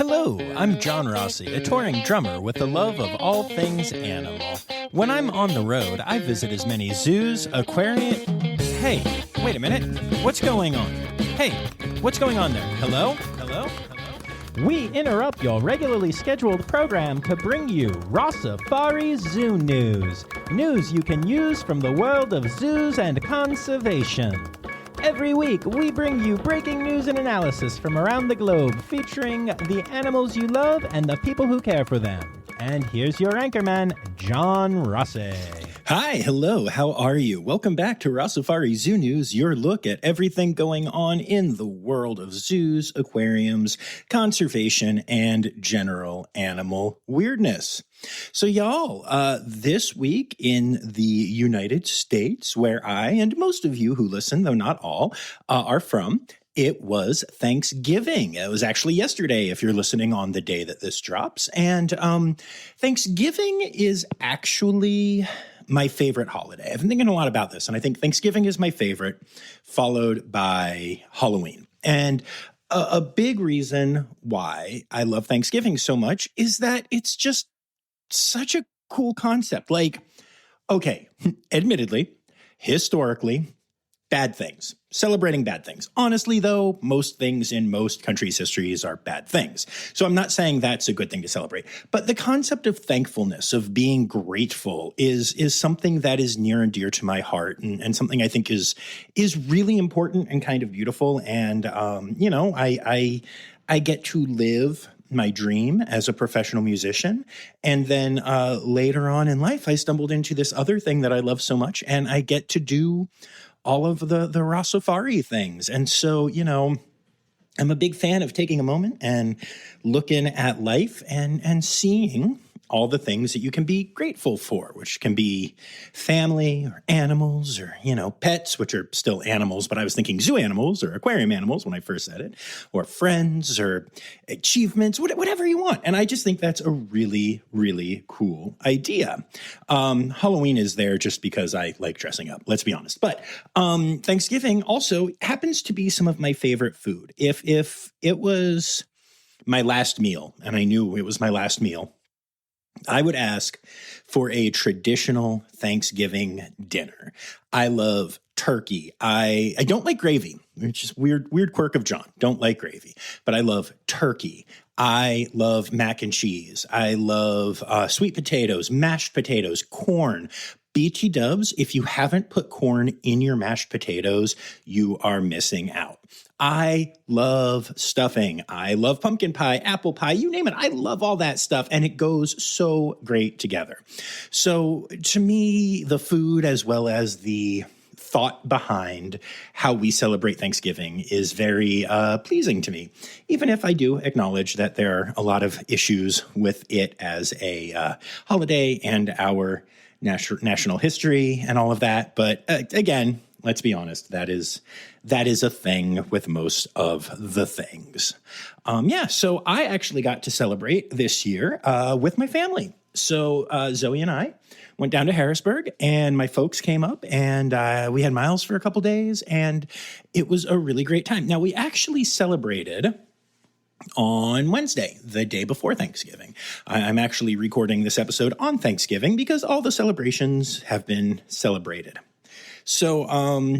Hello, I'm John Rossi, a touring drummer with the love of all things animal. When I'm on the road, I visit as many zoos, aquariums... Hey, wait a minute. What's going on? Hey, what's going on there? Hello? Hello? Hello? We interrupt your regularly scheduled program to bring you Rossifari Zoo News. News you can use from the world of zoos and conservation. Every week, we bring you breaking news and analysis from around the globe, featuring the animals you love and the people who care for them. And here's your anchorman, John Rossi. Hi, hello, how are you? Welcome back to Rossifari Zoo News, your look at everything going on in the world of zoos, aquariums, conservation, and general animal weirdness. So y'all, this week in the United States, where I and most of you who listen, though not all, are from, it was Thanksgiving. It was actually yesterday if you're listening on the day that this drops. And Thanksgiving is actually my favorite holiday. I've been thinking a lot about this, and I think Thanksgiving is my favorite, followed by Halloween. And a big reason why I love Thanksgiving so much is that it's just such a cool concept. Like, okay, admittedly, historically, bad things, celebrating bad things. Honestly, though, most things in most countries' histories are bad things. So I'm not saying that's a good thing to celebrate. But the concept of thankfulness, of being grateful, is something that is near and dear to my heart, and something I think is really important and kind of beautiful. And I get to live my dream as a professional musician. And then later on in life, I stumbled into this other thing that I love so much, and I get to do all of the Rossifari things. And so, I'm a big fan of taking a moment and looking at life and seeing all the things that you can be grateful for, which can be family or animals or, pets, which are still animals, but I was thinking zoo animals or aquarium animals when I first said it, or friends or achievements, whatever you want. And I just think that's a really, really cool idea. Halloween is there just because I like dressing up, let's be honest. But Thanksgiving also happens to be some of my favorite food. If it was my last meal, and I knew it was my last meal, I would ask for a traditional Thanksgiving dinner. I love turkey. I don't like gravy, which is weird quirk of John. Don't like gravy, but I love turkey. I love mac and cheese. I love sweet potatoes, mashed potatoes, corn. BT dubs, if you haven't put corn in your mashed potatoes, you are missing out. I love stuffing. I love pumpkin pie, apple pie, you name it. I love all that stuff, and it goes so great together. So to me, the food as well as the thought behind how we celebrate Thanksgiving is very pleasing to me, even if I do acknowledge that there are a lot of issues with it as a holiday and our national history and all of that. But again, let's be honest, that is a thing with most of the things. So I actually got to celebrate this year with my family. So Zoe and I went down to Harrisburg, and my folks came up, and we had Miles for a couple days, and it was a really great time. Now, we actually celebrated on Wednesday, the day before Thanksgiving. I'm actually recording this episode on Thanksgiving because all the celebrations have been celebrated. So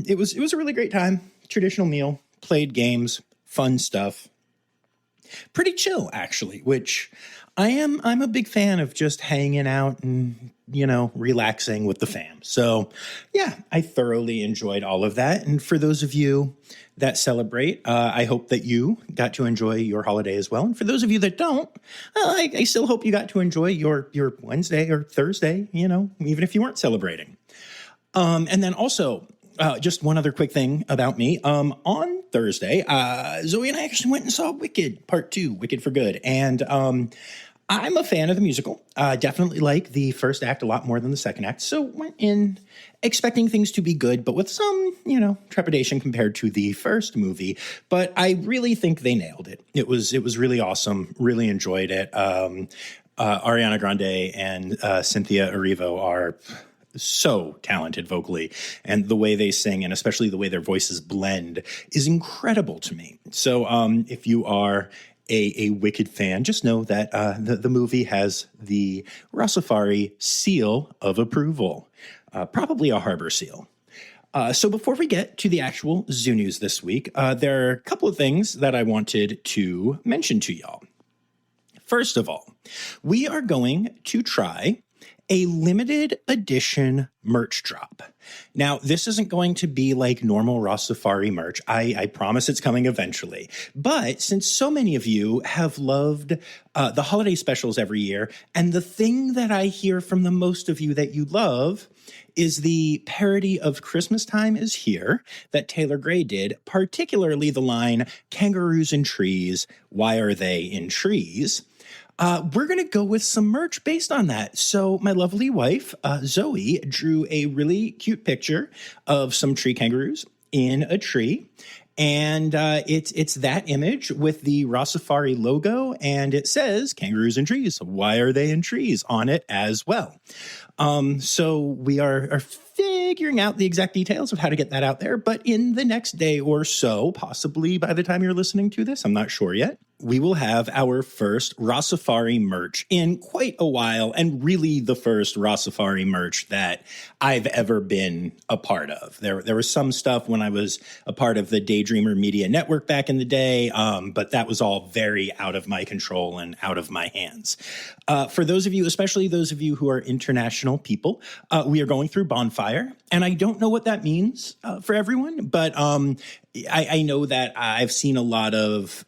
it was a really great time. Traditional meal, played games, fun stuff. Pretty chill, actually, which I'm a big fan of, just hanging out and, relaxing with the fam. So yeah, I thoroughly enjoyed all of that. And for those of you that celebrate, I hope that you got to enjoy your holiday as well. And for those of you that don't, I still hope you got to enjoy your Wednesday or Thursday, even if you weren't celebrating. And then also, just one other quick thing about me. On Thursday, Zoe and I actually went and saw Wicked Part 2, Wicked for Good. And I'm a fan of the musical. Definitely like the first act a lot more than the second act. So went in expecting things to be good, but with some, trepidation compared to the first movie. But I really think they nailed it. It was really awesome. Really enjoyed it. Ariana Grande and Cynthia Erivo are so talented vocally, and the way they sing, and especially the way their voices blend, is incredible to me. So if you are a Wicked fan, just know that the movie has the Rossifari seal of approval, probably a harbor seal. So before we get to the actual zoo news this week, there are a couple of things that I wanted to mention to y'all. First of all, we are going to try a limited edition merch drop. Now, this isn't going to be like normal Rossifari merch. I promise it's coming eventually. But since so many of you have loved the holiday specials every year, and the thing that I hear from the most of you that you love is the parody of Christmas Time Is Here that Taylor Gray did, particularly the line, "Kangaroos in trees, why are they in trees?" We're going to go with some merch based on that. So my lovely wife, Zoe, drew a really cute picture of some tree kangaroos in a tree. And it's that image with the Rossifari logo, and it says "Kangaroos in trees. Why are they in trees?" on it as well. So we are figuring out the exact details of how to get that out there. But in the next day or so, possibly by the time you're listening to this, I'm not sure yet, we will have our first Rossifari merch in quite a while, and really the first Rossifari merch that I've ever been a part of. There was some stuff when I was a part of the Daydreamer Media Network back in the day, but that was all very out of my control and out of my hands. For those of you, especially those of you who are international people, we are going through Bonfire, and I don't know what that means for everyone, but I know that I've seen a lot of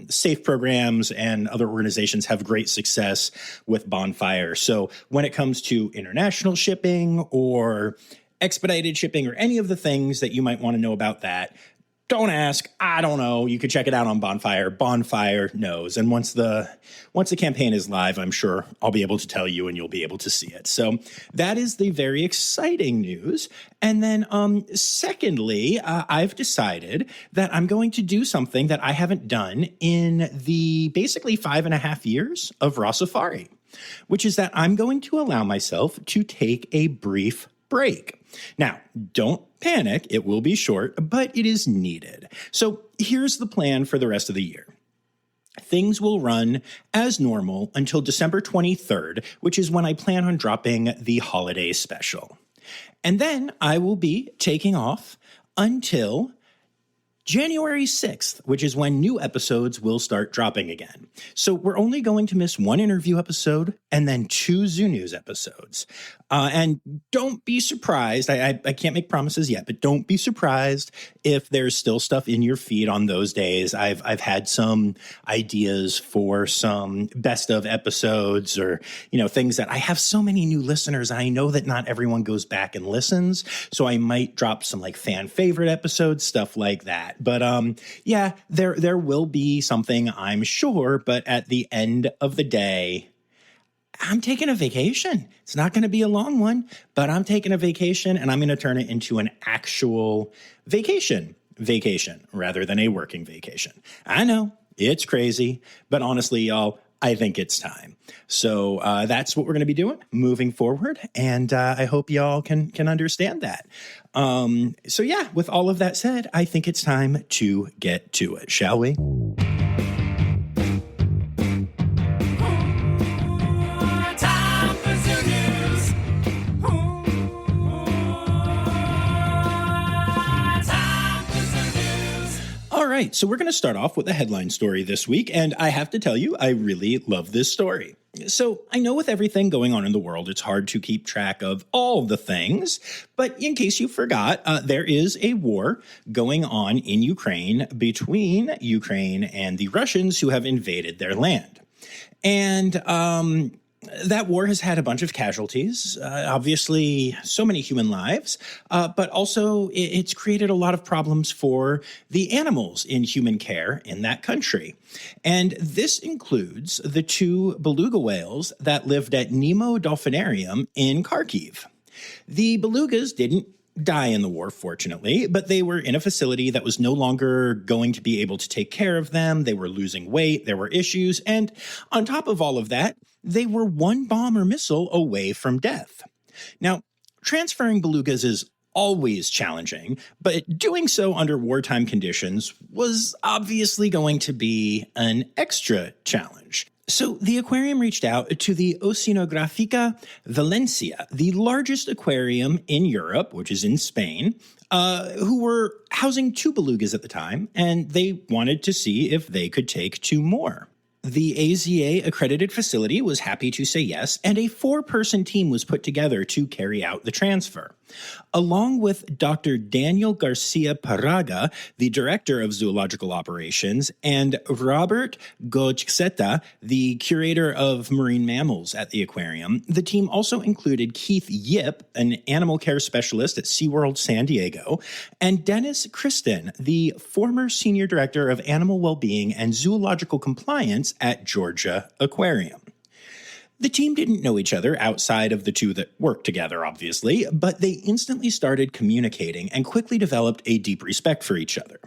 safe programs and other organizations have great success with Bonfire. So when it comes to international shipping or expedited shipping or any of the things that you might want to know about that, don't ask. I don't know. You could check it out on Bonfire. Bonfire knows. And once the campaign is live, I'm sure I'll be able to tell you and you'll be able to see it. So that is the very exciting news. And then secondly, I've decided that I'm going to do something that I haven't done in the basically 5.5 years of Rossifari, which is that I'm going to allow myself to take a brief break. Now, don't panic. It will be short, but it is needed. So here's the plan for the rest of the year. Things will run as normal until December 23rd, which is when I plan on dropping the holiday special. And then I will be taking off until January 6th, which is when new episodes will start dropping again. So we're only going to miss one interview episode and then 2 Zoo News episodes. And don't be surprised. I can't make promises yet, but don't be surprised if there's still stuff in your feed on those days. I've had some ideas for some best of episodes, or, things that I have so many new listeners. And I know that not everyone goes back and listens. So I might drop some like fan favorite episodes, stuff like that. But yeah, there will be something, I'm sure. But at the end of the day, I'm taking a vacation. It's not going to be a long one, but I'm taking a vacation, and I'm going to turn it into an actual vacation rather than a working vacation. I know it's crazy, but honestly, y'all, I think it's time. So that's what we're going to be doing moving forward, and I hope y'all can understand that. So yeah, with all of that said, I think it's time to get to it, shall we? All right, so we're going to start off with a headline story this week, and I have to tell you, I really love this story. So I know with everything going on in the world, it's hard to keep track of all the things, but in case you forgot, there is a war going on in Ukraine between Ukraine and the Russians who have invaded their land. And that war has had a bunch of casualties, obviously so many human lives, but also it's created a lot of problems for the animals in human care in that country. And this includes the 2 beluga whales that lived at Nemo Dolphinarium in Kharkiv. The belugas didn't die in the war, fortunately, but they were in a facility that was no longer going to be able to take care of them. They were losing weight. There were issues. And on top of all of that, they were one bomb or missile away from death. Now, transferring belugas is always challenging, but doing so under wartime conditions was obviously going to be an extra challenge. So the aquarium reached out to the Oceanográfica Valencia, the largest aquarium in Europe, which is in Spain, who were housing 2 belugas at the time, and they wanted to see if they could take 2 more. The AZA accredited facility was happy to say yes, and a 4-person team was put together to carry out the transfer. Along with Dr. Daniel Garcia Parraga, the director of zoological operations, and Robert Goicoechea, the curator of marine mammals at the aquarium, the team also included Keith Yip, an animal care specialist at SeaWorld San Diego, and Dennis Kristen, the former senior director of animal well-being and zoological compliance at Georgia Aquarium. The team didn't know each other outside of the 2 that worked together, obviously, but they instantly started communicating and quickly developed a deep respect for each other.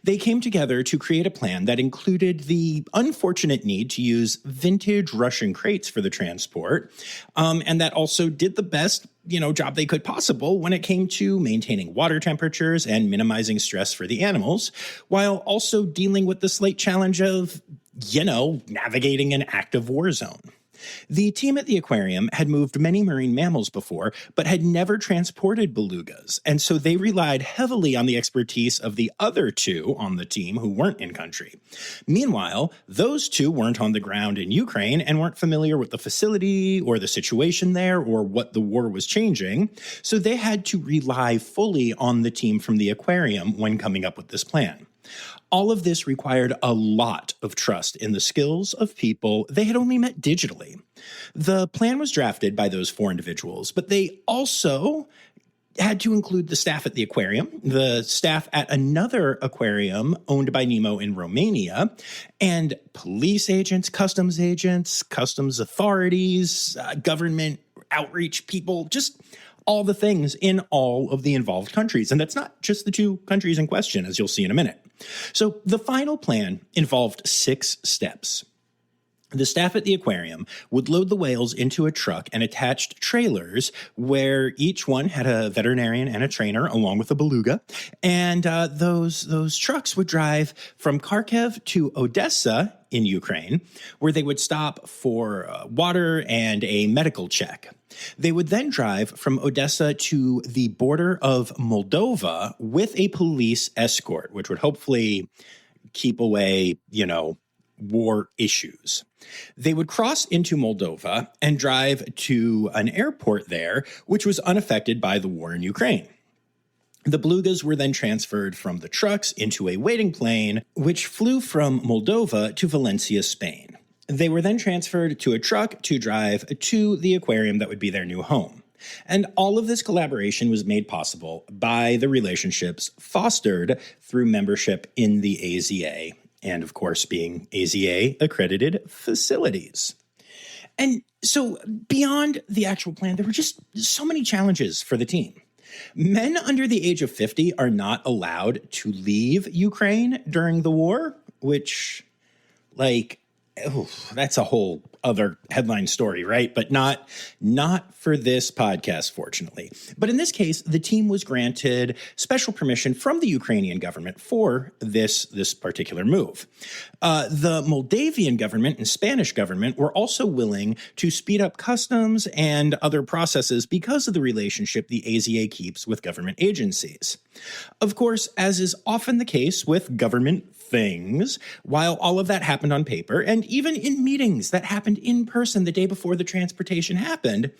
They came together to create a plan that included the unfortunate need to use vintage Russian crates for the transport, and that also did the best job they could possible when it came to maintaining water temperatures and minimizing stress for the animals, while also dealing with the slight challenge of, navigating an active war zone. The team at the aquarium had moved many marine mammals before, but had never transported belugas, and so they relied heavily on the expertise of the other 2 on the team who weren't in country. Meanwhile, those 2 weren't on the ground in Ukraine and weren't familiar with the facility or the situation there or what the war was changing, so they had to rely fully on the team from the aquarium when coming up with this plan. All of this required a lot of trust in the skills of people they had only met digitally. The plan was drafted by those 4 individuals, but they also had to include the staff at the aquarium, the staff at another aquarium owned by Nemo in Romania, and police agents, customs authorities, government outreach people, just all the things in all of the involved countries. And that's not just the 2 countries in question, as you'll see in a minute. So the final plan involved 6 steps. The staff at the aquarium would load the whales into a truck and attached trailers where each one had a veterinarian and a trainer along with a beluga. And those trucks would drive from Kharkiv to Odessa in Ukraine, where they would stop for water and a medical check. They would then drive from Odessa to the border of Moldova with a police escort, which would hopefully keep away, war issues. They would cross into Moldova and drive to an airport there, which was unaffected by the war in Ukraine. The belugas were then transferred from the trucks into a waiting plane, which flew from Moldova to Valencia, Spain. They were then transferred to a truck to drive to the aquarium that would be their new home. And all of this collaboration was made possible by the relationships fostered through membership in the AZA, and of course being AZA-accredited facilities. And so beyond the actual plan, there were just so many challenges for the team. Men under the age of 50 are not allowed to leave Ukraine during the war, which, that's a whole other headline story, right? But not for this podcast, fortunately. But in this case, the team was granted special permission from the Ukrainian government for this particular move. The Moldavian government and Spanish government were also willing to speed up customs and other processes because of the relationship the AZA keeps with government agencies. Of course, as is often the case with government things, while all of that happened on paper, and even in meetings that happened in person the day before the transportation happened,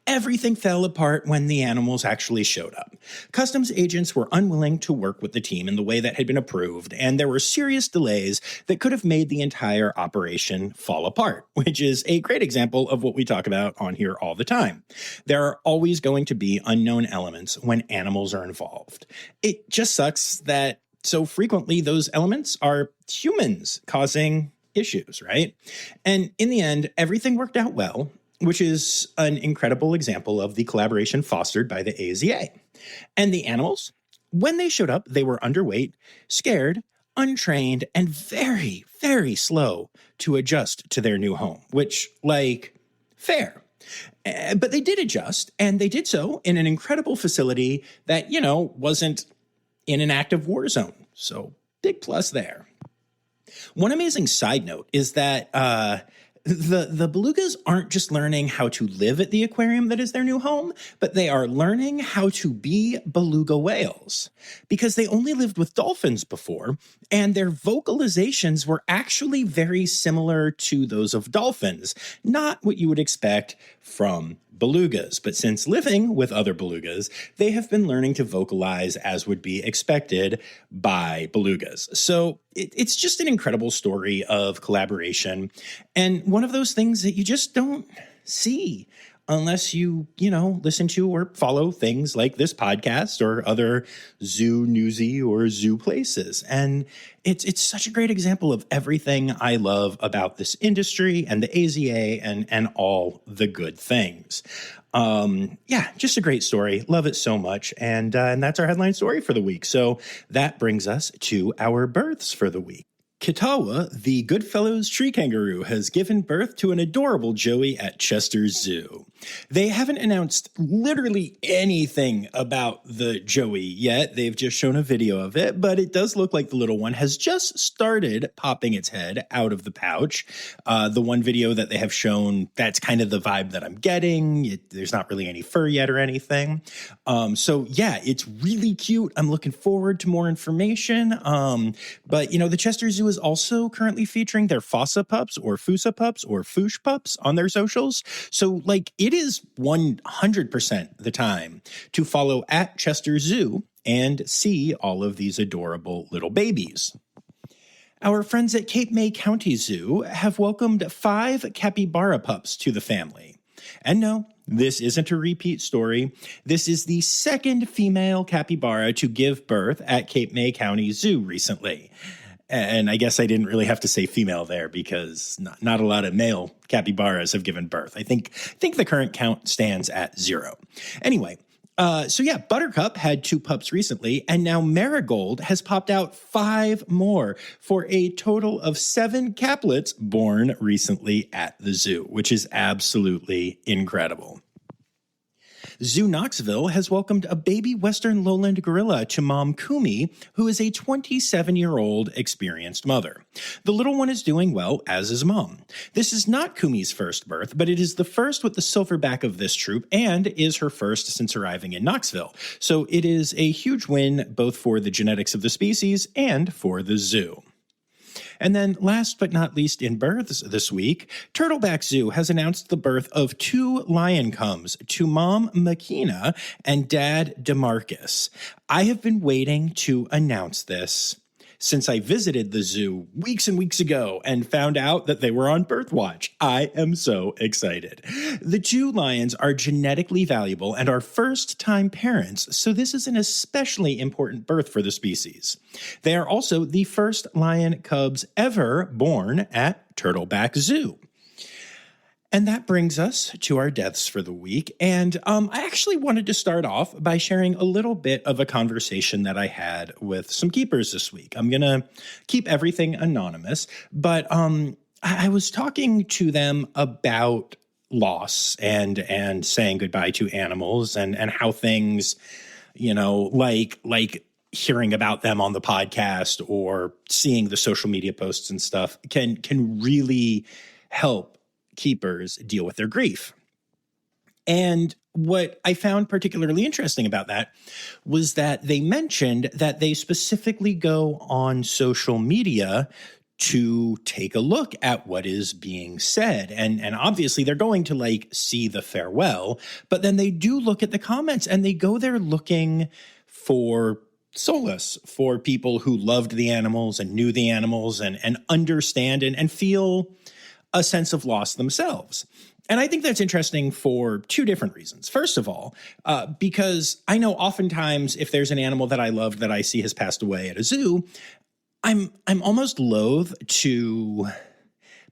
everything fell apart when the animals actually showed up. Customs agents were unwilling to work with the team in the way that had been approved, and there were serious delays that could have made the entire operation fall apart, which is a great example of what we talk about on here all the time. There are always going to be unknown elements when animals are involved. It just sucks that so frequently those elements are humans causing issues, right? And in the end, everything worked out well, which is an incredible example of the collaboration fostered by the AZA. And the animals, when they showed up, they were underweight, scared, untrained, and very, very slow to adjust to their new home, which, fair. But they did adjust, and they did so in an incredible facility that, wasn't in an active war zone. So big plus there. One amazing side note is that the belugas aren't just learning how to live at the aquarium that is their new home, but they are learning how to be beluga whales, because they only lived with dolphins before, and their vocalizations were actually very similar to those of dolphins. Not what you would expect from belugas, but since living with other belugas, they have been learning to vocalize as would be expected by belugas. So it's just an incredible story of collaboration, and one of those things that you just don't see unless you listen to or follow things like this podcast or other zoo newsy or zoo places. And it's such a great example of everything I love about this industry and the AZA and all the good things. Just a great story. Love it so much. And that's our headline story for the week. So that brings us to our births for the week. Kitawa, the Goodfellows tree kangaroo, has given birth to an adorable Joey at Chester Zoo. They haven't announced literally anything about the Joey yet. They've just shown a video of it, but it does look like the little one has just started popping its head out of the pouch. The one video that they have shown, that's kind of the vibe that I'm getting. There's not really any fur yet or anything. It's really cute. I'm looking forward to more information. But the Chester Zoo is also currently featuring their Fossa pups or Fusa pups or Foosh pups on their socials. So it is 100% the time to follow at Chester Zoo and see all of these adorable little babies. Our friends at Cape May County Zoo have welcomed 5 capybara pups to the family. And no, this isn't a repeat story. This is the second female capybara to give birth at Cape May County Zoo recently. And I guess I didn't really have to say female there because not a lot of male capybaras have given birth. I think the current count stands at 0. Anyway, Buttercup had 2 pups recently, and now Marigold has popped out 5 more for a total of 7 caplets born recently at the zoo, which is absolutely incredible. Zoo Knoxville has welcomed a baby Western lowland gorilla to mom Kumi, who is a 27-year-old experienced mother. The little one is doing well, as is mom. This is not Kumi's first birth, but it is the first with the silverback of this troop and is her first since arriving in Knoxville. So it is a huge win both for the genetics of the species and for the zoo. And then last but not least in births this week, Turtleback Zoo has announced the birth of 2 lion cubs to mom Makina and dad DeMarcus. I have been waiting to announce this since I visited the zoo weeks and weeks ago and found out that they were on birth watch. I am so excited. The 2 lions are genetically valuable and are first-time parents, so this is an especially important birth for the species. They are also the first lion cubs ever born at Turtleback Zoo. And that brings us to our deaths for the week. And I actually wanted to start off by sharing a little bit of a conversation that I had with some keepers this week. I'm going to keep everything anonymous, but I was talking to them about loss and saying goodbye to animals and how things, like hearing about them on the podcast or seeing the social media posts and stuff can really help keepers deal with their grief. And what I found particularly interesting about that was that they mentioned that they specifically go on social media to take a look at what is being said. And obviously they're going to see the farewell, but then they do look at the comments and they go there looking for solace for people who loved the animals and knew the animals and understand and feel a sense of loss themselves. And I think that's interesting for 2 different reasons. First of all, because I know oftentimes if there's an animal that I loved that I see has passed away at a zoo, I'm almost loath to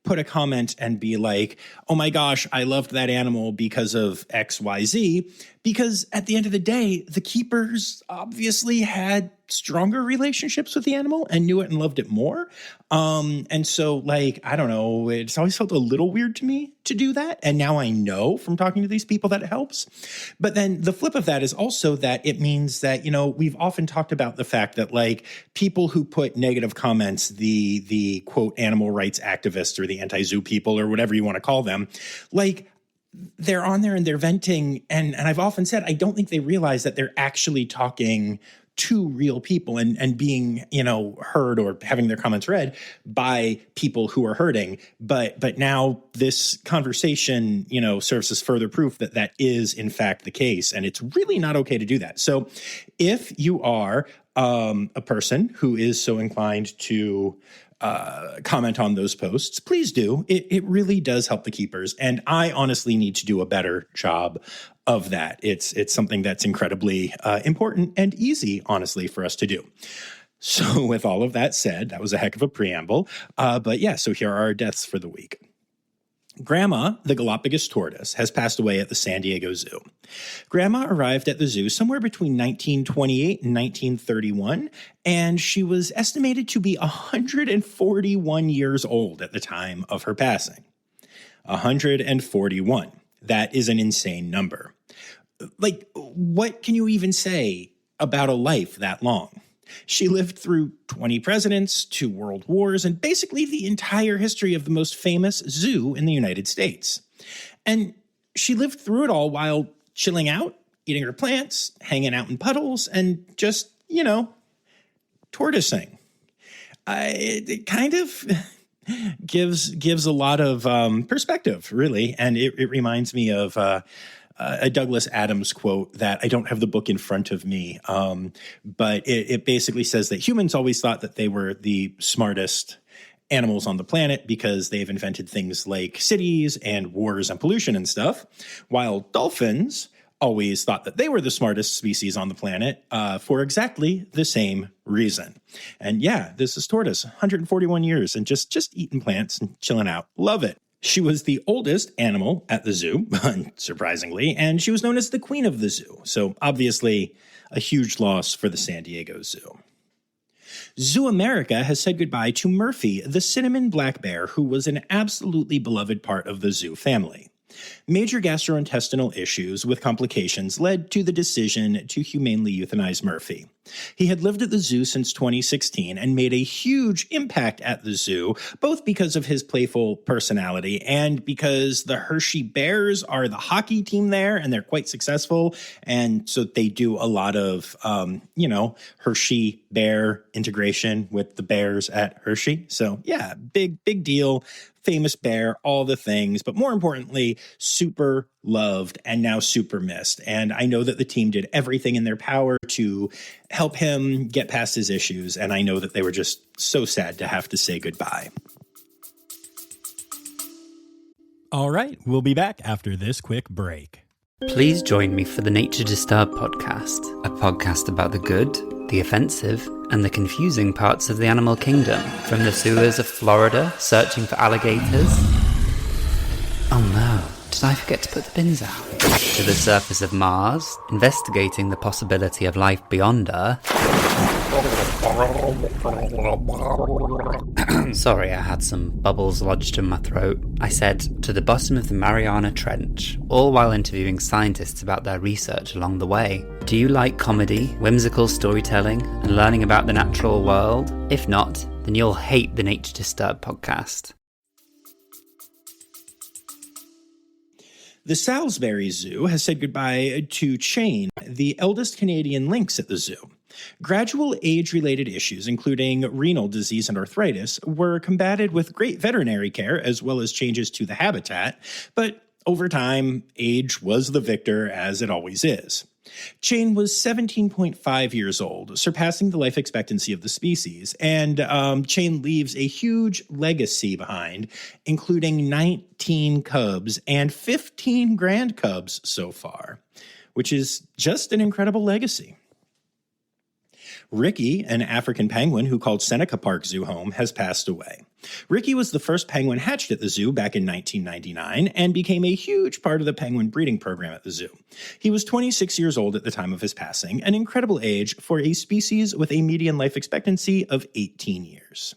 put a comment and be like, oh my gosh, I loved that animal because of X, Y, Z, because at the end of the day, the keepers obviously had stronger relationships with the animal and knew it and loved it more. And so, like, I don't know, it's always felt a little weird to me to do that. And now I know from talking to these people that it helps. But then the flip of that is also that it means that, we've often talked about the fact that, like, people who put negative comments, the quote, animal rights activists or the anti-zoo people or whatever you want to call them, like, they're on there and they're venting. And I've often said, I don't think they realize that they're actually talking to real people and being, heard or having their comments read by people who are hurting. But now this conversation, serves as further proof that that is in fact the case. And it's really not okay to do that. So if you are a person who is so inclined to comment on those posts, please do. It really does help the keepers. And I honestly need to do a better job of that. It's something that's incredibly important and easy, honestly, for us to do. So with all of that said, that was a heck of a preamble. But yeah, so here are our deaths for the week. Grandma, the Galapagos tortoise, has passed away at the San Diego Zoo. Grandma arrived at the zoo somewhere between 1928 and 1931, and she was estimated to be 141 years old at the time of her passing. 141. That is an insane number. Like, what can you even say about a life that long? She lived through 20 presidents, 2 world wars, and basically the entire history of the most famous zoo in the United States. And she lived through it all while chilling out, eating her plants, hanging out in puddles, and just, tortoising. It kind of gives a lot of perspective, really. And it reminds me of a Douglas Adams quote that I don't have the book in front of me, but it basically says that humans always thought that they were the smartest animals on the planet because they've invented things like cities and wars and pollution and stuff, while dolphins always thought that they were the smartest species on the planet for exactly the same reason. And yeah, this is tortoise, 141 years and just eating plants and chilling out. Love it. She was the oldest animal at the zoo, surprisingly, and she was known as the queen of the zoo. So obviously a huge loss for the San Diego Zoo. ZooAmerica has said goodbye to Murphy, the cinnamon black bear, who was an absolutely beloved part of the zoo family. Major gastrointestinal issues with complications led to the decision to humanely euthanize Murphy. He had lived at the zoo since 2016 and made a huge impact at the zoo, both because of his playful personality and because the Hershey Bears are the hockey team there and they're quite successful. And so they do a lot of, Hershey Bear integration with the Bears at Hershey. So yeah, big deal. Famous bear, all the things, but more importantly, super loved and now super missed. And I know that the team did everything in their power to help him get past his issues. And I know that they were just so sad to have to say goodbye. All right, we'll be back after this quick break. Please join me for the Nature Disturbed podcast, a podcast about the good, the offensive, and the confusing parts of the animal kingdom, from the sewers of Florida searching for alligators. Oh no, did I forget to put the bins out? To the surface of Mars, investigating the possibility of life beyond Earth. Sorry, I had some bubbles lodged in my throat. I said, to the bottom of the Mariana Trench, all while interviewing scientists about their research along the way. Do you like comedy, whimsical storytelling, and learning about the natural world? If not, then you'll hate the Nature Disturbed podcast. The Salisbury Zoo has said goodbye to Chain, the eldest Canadian lynx at the zoo. Gradual age-related issues, including renal disease and arthritis, were combated with great veterinary care as well as changes to the habitat, but over time, age was the victor, as it always is. Chain was 17.5 years old, surpassing the life expectancy of the species, and Chain leaves a huge legacy behind, including 19 cubs and 15 grand cubs so far, which is just an incredible legacy. Ricky, an African penguin who called Seneca Park Zoo home, has passed away. Ricky was the first penguin hatched at the zoo back in 1999 and became a huge part of the penguin breeding program at the zoo. He was 26 years old at the time of his passing, an incredible age for a species with a median life expectancy of 18 years.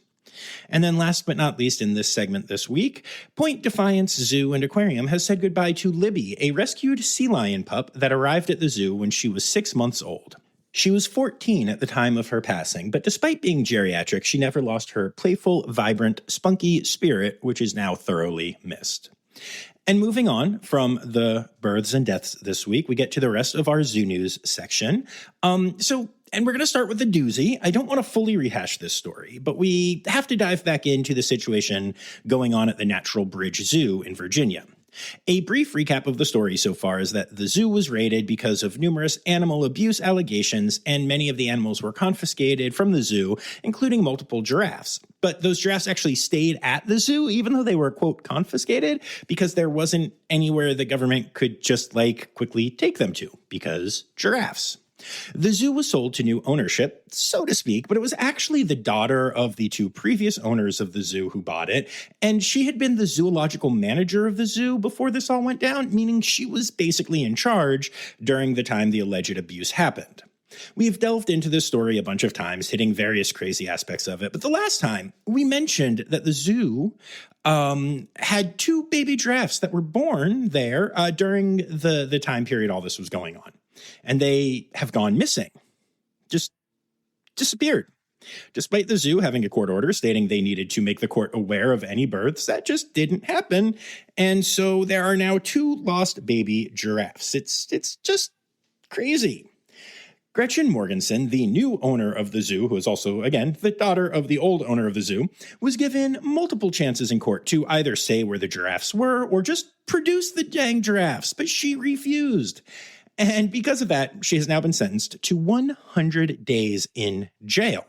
And then last but not least in this segment this week, Defiance Zoo and Aquarium has said goodbye to Libby, a rescued sea lion pup that arrived at the zoo when she was 6 months old. She was 14 at the time of her passing, but despite being geriatric, she never lost her playful, vibrant, spunky spirit, which is now thoroughly missed. And moving on from the births and deaths this week, we get to the rest of our Zoo News section. And we're going to start with the doozy. I don't want to fully rehash this story, but we have to dive back into the situation going on at the Natural Bridge Zoo in Virginia. A brief recap of the story so far is that the zoo was raided because of numerous animal abuse allegations, and many of the animals were confiscated from the zoo, including multiple giraffes. But those giraffes actually stayed at the zoo, even though they were, quote, confiscated, because there wasn't anywhere the government could just, quickly take them to, because giraffes. The zoo was sold to new ownership, so to speak, but it was actually the daughter of the two previous owners of the zoo who bought it, and she had been the zoological manager of the zoo before this all went down, meaning she was basically in charge during the time the alleged abuse happened. We've delved into this story a bunch of times, hitting various crazy aspects of it, but the last time we mentioned that the zoo had two baby giraffes that were born there during the time period all this was going on. And they have gone missing, just disappeared. Despite the zoo having a court order stating they needed to make the court aware of any births, that just didn't happen. And so there are now two lost baby giraffes. It's just crazy. Gretchen Morganson, the new owner of the zoo, who is also, again, the daughter of the old owner of the zoo, was given multiple chances in court to either say where the giraffes were or just produce the dang giraffes, but she refused. And because of that, she has now been sentenced to 100 days in jail.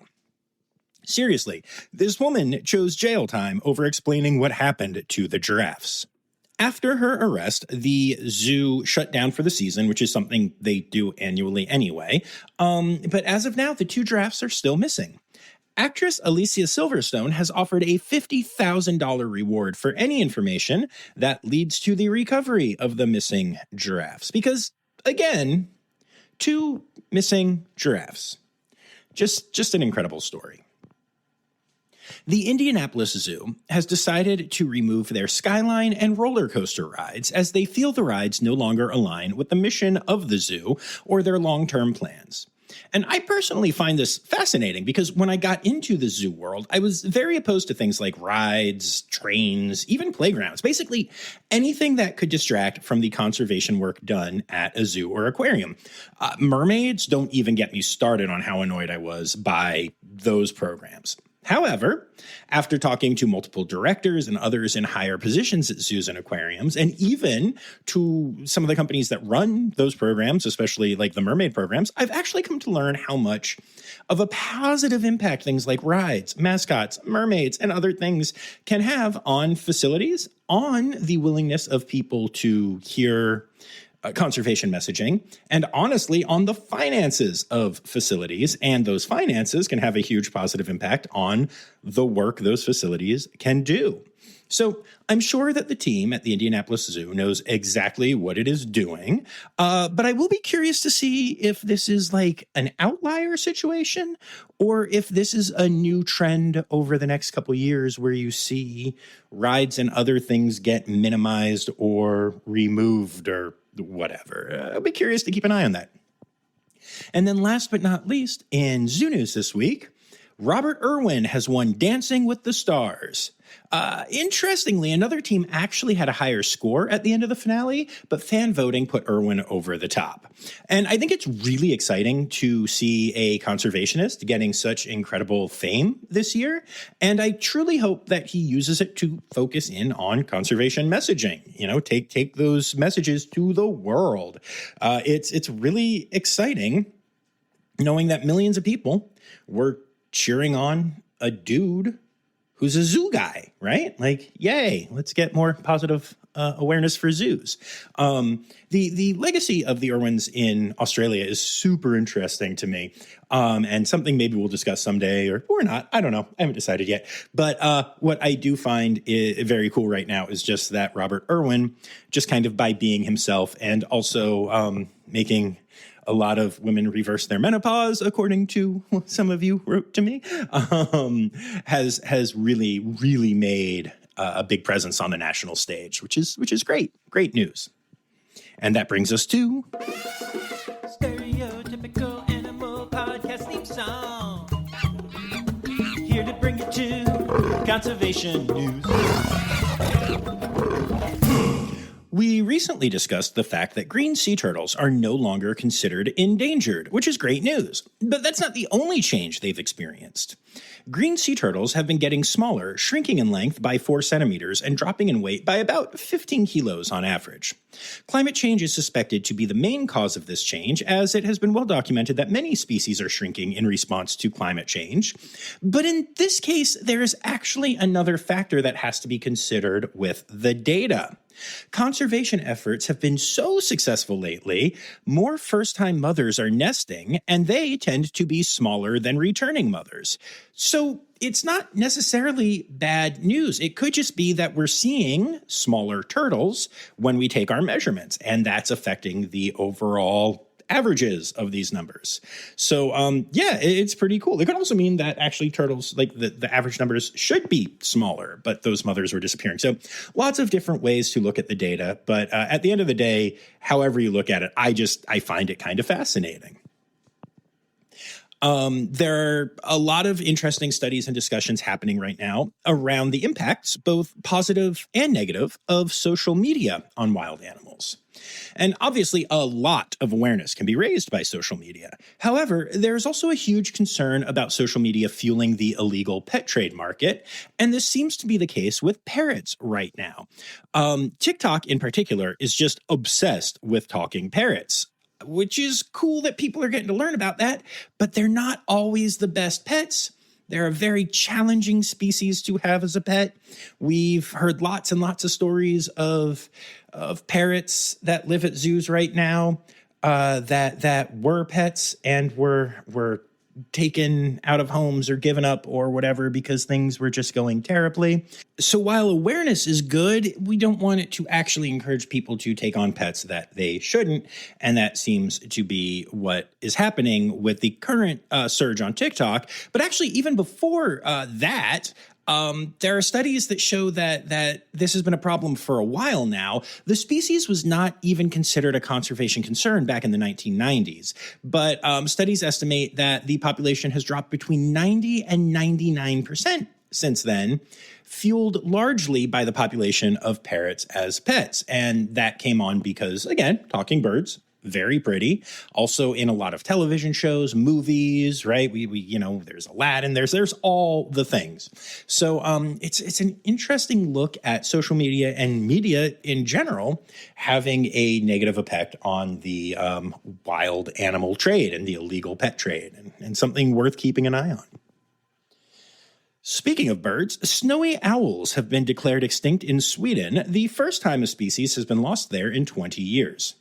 Seriously, this woman chose jail time over explaining what happened to the giraffes. After her arrest, the zoo shut down for the season, which is something they do annually anyway. But as of now, the two giraffes are still missing. Actress Alicia Silverstone has offered a $50,000 reward for any information that leads to the recovery of the missing giraffes. Because again, two missing giraffes. Just an incredible story. The Indianapolis Zoo has decided to remove their Skyline and roller coaster rides as they feel the rides no longer align with the mission of the zoo or their long-term plans. And I personally find this fascinating because when I got into the zoo world, I was very opposed to things like rides, trains, even playgrounds, basically anything that could distract from the conservation work done at a zoo or aquarium. Mermaids don't even get me started on how annoyed I was by those programs. However, after talking to multiple directors and others in higher positions at zoos and aquariums, and even to some of the companies that run those programs, especially like the mermaid programs, I've actually come to learn how much of a positive impact things like rides, mascots, mermaids, and other things can have on facilities, on the willingness of people to hear conservation messaging, and honestly on the finances of facilities. And those finances can have a huge positive impact on the work those facilities can do. So I'm sure that the team at the Indianapolis Zoo knows exactly what it is doing, but I will be curious to see if this is like an outlier situation or if this is a new trend over the next couple of years where you see rides and other things get minimized or removed or whatever. I'll be curious to keep an eye on that. And then last but not least, in Zoo News this week, Robert Irwin has won Dancing with the Stars. Interestingly, another team actually had a higher score at the end of the finale, but fan voting put Irwin over the top. And I think it's really exciting to see a conservationist getting such incredible fame this year. And I truly hope that he uses it to focus in on conservation messaging. You know, take those messages to the world. It's really exciting knowing that millions of people were cheering on a dude who's a zoo guy, right? Like, yay, let's get more positive awareness for zoos. The legacy of the Irwins in Australia is super interesting to me, and something maybe we'll discuss someday or not. I don't know. I haven't decided yet. But what I do find very cool right now is just that Robert Irwin, just kind of by being himself and also making a lot of women reverse their menopause, according to what some of you wrote to me, has really, really made a big presence on the national stage, which is great news. And that brings us to Stereotypical Animal Podcast theme song. Here to bring you to conservation news. We recently discussed the fact that green sea turtles are no longer considered endangered, which is great news. But that's not the only change they've experienced. Green sea turtles have been getting smaller, shrinking in length by 4 centimeters and dropping in weight by about 15 kilos on average. Climate change is suspected to be the main cause of this change, as it has been well documented that many species are shrinking in response to climate change. But in this case, there is actually another factor that has to be considered with the data. Conservation efforts have been so successful lately, more first-time mothers are nesting, and they tend to be smaller than returning mothers. So it's not necessarily bad news. It could just be that we're seeing smaller turtles when we take our measurements, and that's affecting the overall averages of these numbers. So, it's pretty cool. It could also mean that actually turtles, like the average numbers should be smaller, but those mothers were disappearing. So lots of different ways to look at the data. But at the end of the day, however you look at it, I find it kind of fascinating. There are a lot of interesting studies and discussions happening right now around the impacts, both positive and negative, of social media on wild animals. And obviously, a lot of awareness can be raised by social media. However, there's also a huge concern about social media fueling the illegal pet trade market, and this seems to be the case with parrots right now. TikTok, in particular, is just obsessed with talking parrots, which is cool that people are getting to learn about that, but they're not always the best pets. They're a very challenging species to have as a pet. We've heard lots and lots of stories of parrots that live at zoos right now that were pets and were taken out of homes or given up or whatever because things were just going terribly. So while awareness is good, we don't want it to actually encourage people to take on pets that they shouldn't. And that seems to be what is happening with the current surge on TikTok. But actually, even before that, there are studies that show that this has been a problem for a while now. The species was not even considered a conservation concern back in the 1990s, but studies estimate that the population has dropped between 90 and 99% since then, fueled largely by the population of parrots as pets. And that came on because, again, talking birds, very pretty. Also in a lot of television shows, movies, right? We there's Aladdin, there's all the things. So it's an interesting look at social media and media in general having a negative effect on the wild animal trade and the illegal pet trade, and something worth keeping an eye on. Speaking of birds, snowy owls have been declared extinct in Sweden, the first time a species has been lost there in 20 years.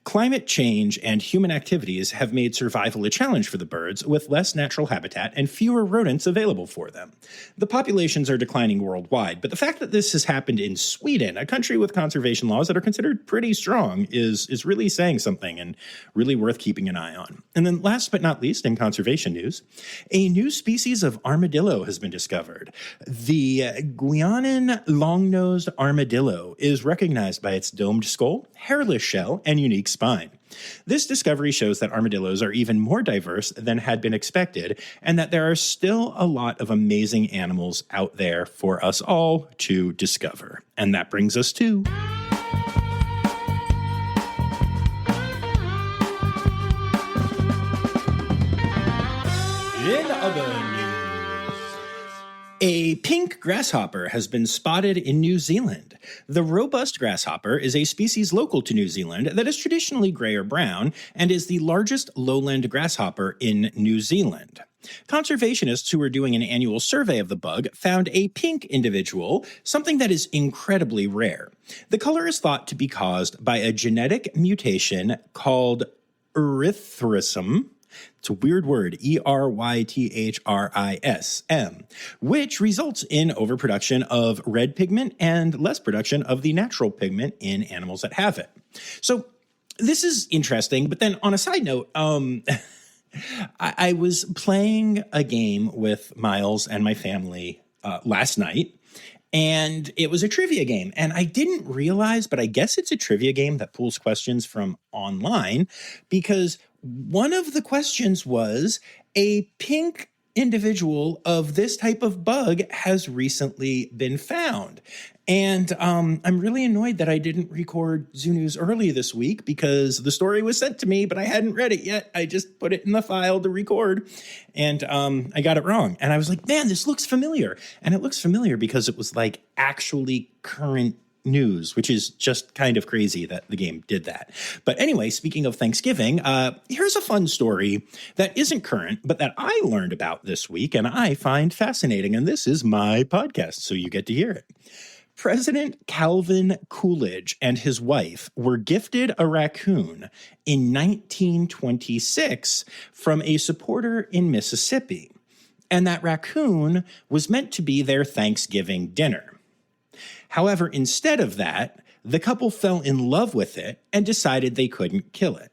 Climate change and human activities have made survival a challenge for the birds, with less natural habitat and fewer rodents available for them. The populations are declining worldwide, but the fact that this has happened in Sweden, a country with conservation laws that are considered pretty strong, is really saying something and really worth keeping an eye on. And then last but not least, in conservation news, a new species of armadillo has been discovered. The Guianan long-nosed armadillo is recognized by its domed skull, hairless shell, and unique spine. This discovery shows that armadillos are even more diverse than had been expected, and that there are still a lot of amazing animals out there for us all to discover. And that brings us to... In other news, a pink grasshopper has been spotted in New Zealand. The robust grasshopper is a species local to New Zealand that is traditionally gray or brown and is the largest lowland grasshopper in New Zealand. Conservationists who were doing an annual survey of the bug found a pink individual, something that is incredibly rare. The color is thought to be caused by a genetic mutation called erythrism. It's a weird word, erythrism, which results in overproduction of red pigment and less production of the natural pigment in animals that have it. So this is interesting, but then on a side note, I was playing a game with Miles and my family last night, and it was a trivia game. And I didn't realize, but I guess it's a trivia game that pulls questions from online, because one of the questions was a pink individual of this type of bug has recently been found. And I'm really annoyed that I didn't record Zoo News early this week, because the story was sent to me, but I hadn't read it yet. I just put it in the file to record, and I got it wrong. And I was like, man, this looks familiar. And it looks familiar because it was like actually current news, which is just kind of crazy that the game did that. But anyway, speaking of Thanksgiving, here's a fun story that isn't current, but that I learned about this week and I find fascinating. And this is my podcast, so you get to hear it. President Calvin Coolidge and his wife were gifted a raccoon in 1926 from a supporter in Mississippi. And that raccoon was meant to be their Thanksgiving dinner. However, instead of that, the couple fell in love with it and decided they couldn't kill it.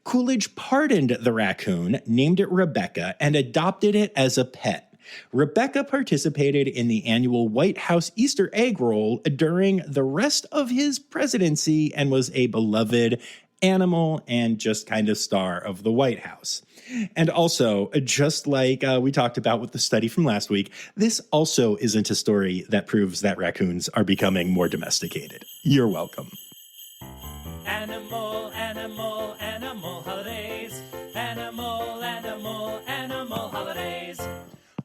Coolidge pardoned the raccoon, named it Rebecca, and adopted it as a pet. Rebecca participated in the annual White House Easter egg roll during the rest of his presidency and was a beloved animal and just kind of star of the White House. And also, just like we talked about with the study from last week, this also isn't a story that proves that raccoons are becoming more domesticated. You're welcome. Animal, animal, animal holidays. Animal, animal, animal holidays.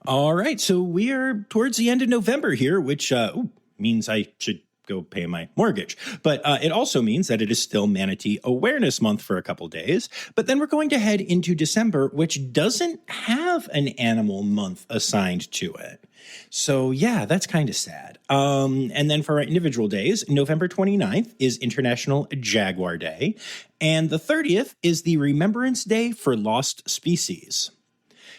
All right, so we are towards the end of November here, which means I should go pay my mortgage. But it also means that it is still Manatee Awareness Month for a couple days. But then we're going to head into December, which doesn't have an animal month assigned to it. So yeah, that's kind of sad. And then for our individual days, November 29th is International Jaguar Day. And the 30th is the Remembrance Day for Lost Species.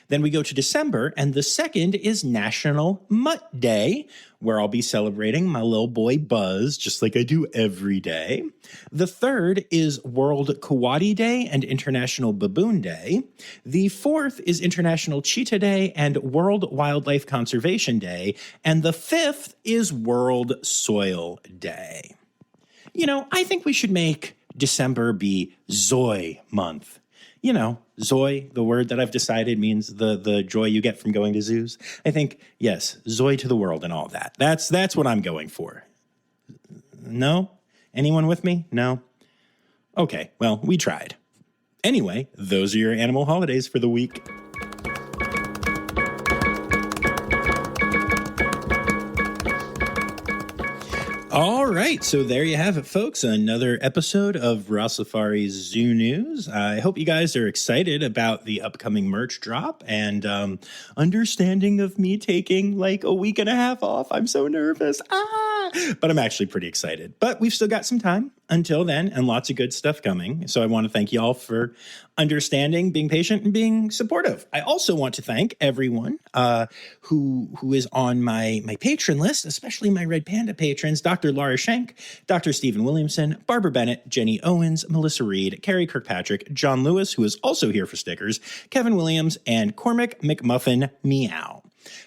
Then we go to December, and the 2nd is National Mutt Day, where I'll be celebrating my little boy Buzz, just like I do every day. The 3rd is World Coati Day and International Baboon Day. The 4th is International Cheetah Day and World Wildlife Conservation Day. And the 5th is World Soil Day. You know, I think we should make December be Zoe month. You know, Zoe, the word that I've decided means the joy you get from going to zoos. I think, yes, Zoe to the world and all that. That's what I'm going for. No? Anyone with me? No? Okay, well, we tried. Anyway, those are your animal holidays for the week. All right, so there you have it, folks. Another episode of Rossifari Zoo News. I hope you guys are excited about the upcoming merch drop and understanding of me taking like a week and a half off. I'm so nervous. But I'm actually pretty excited. But we've still got some time until then and lots of good stuff coming. So I want to thank you all for understanding, being patient, and being supportive. I also want to thank everyone who is on my patron list, especially my Red Panda patrons, Dr. Laura Schenk, Dr. Stephen Williamson, Barbara Bennett, Jenny Owens, Melissa Reed, Carrie Kirkpatrick, John Lewis, who is also here for stickers, Kevin Williams, and Cormac McMuffin Meow.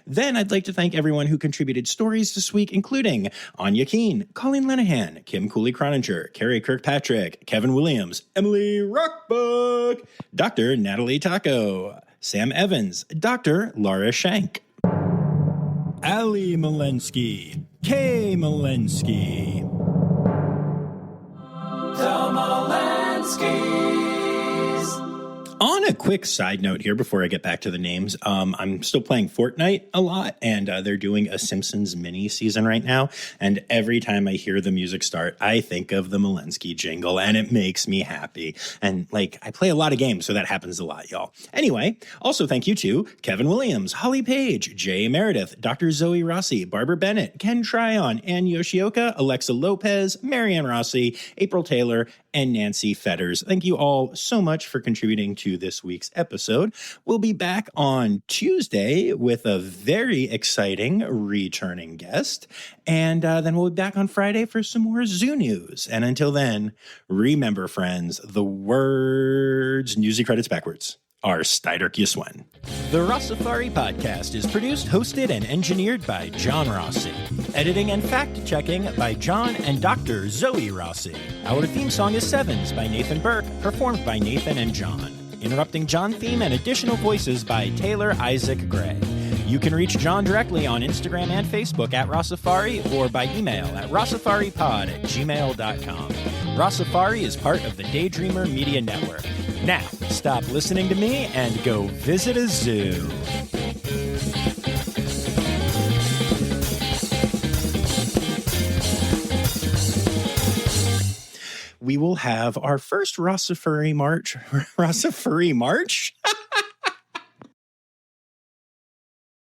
Then I'd like to thank everyone who contributed stories this week, including Anya Keene, Colleen Lenahan, Kim Cooley-Croninger, Carrie Kirkpatrick, Kevin Williams, Emily Rockbook, Dr. Natalie Taco, Sam Evans, Dr. Laura Schenk, Ali Malensky, Kay Malensky, The Malenskys. On a quick side note here before I get back to the names, I'm still playing Fortnite a lot, and they're doing a Simpsons mini season right now. And every time I hear the music start, I think of the Malinsky jingle, and it makes me happy. And like, I play a lot of games, so that happens a lot, y'all. Anyway, also thank you to Kevin Williams, Holly Page, Jay Meredith, Dr. Zoe Rossi, Barbara Bennett, Ken Tryon, Ann Yoshioka, Alexa Lopez, Marianne Rossi, April Taylor, and Nancy Fetters. Thank you all so much for contributing to this week's episode. We'll be back on Tuesday with a very exciting returning guest. And then we'll be back on Friday for some more zoo news. And until then, remember, friends, the words newsy credits backwards are Steiderk Yiswen. The Rossifari podcast is produced, hosted, and engineered by John Rossi. Editing and fact-checking by John and Dr. Zoe Rossi. Our theme song is Sevens by Nathan Burke, performed by Nathan and John. Interrupting John theme and additional voices by Taylor Isaac Gray. You can reach John directly on Instagram and Facebook at Rossifari or by email at rossifaripod@gmail.com. Rossifari is part of the Daydreamer Media Network. Now, stop listening to me and go visit a zoo. We will have our first Rossifari March.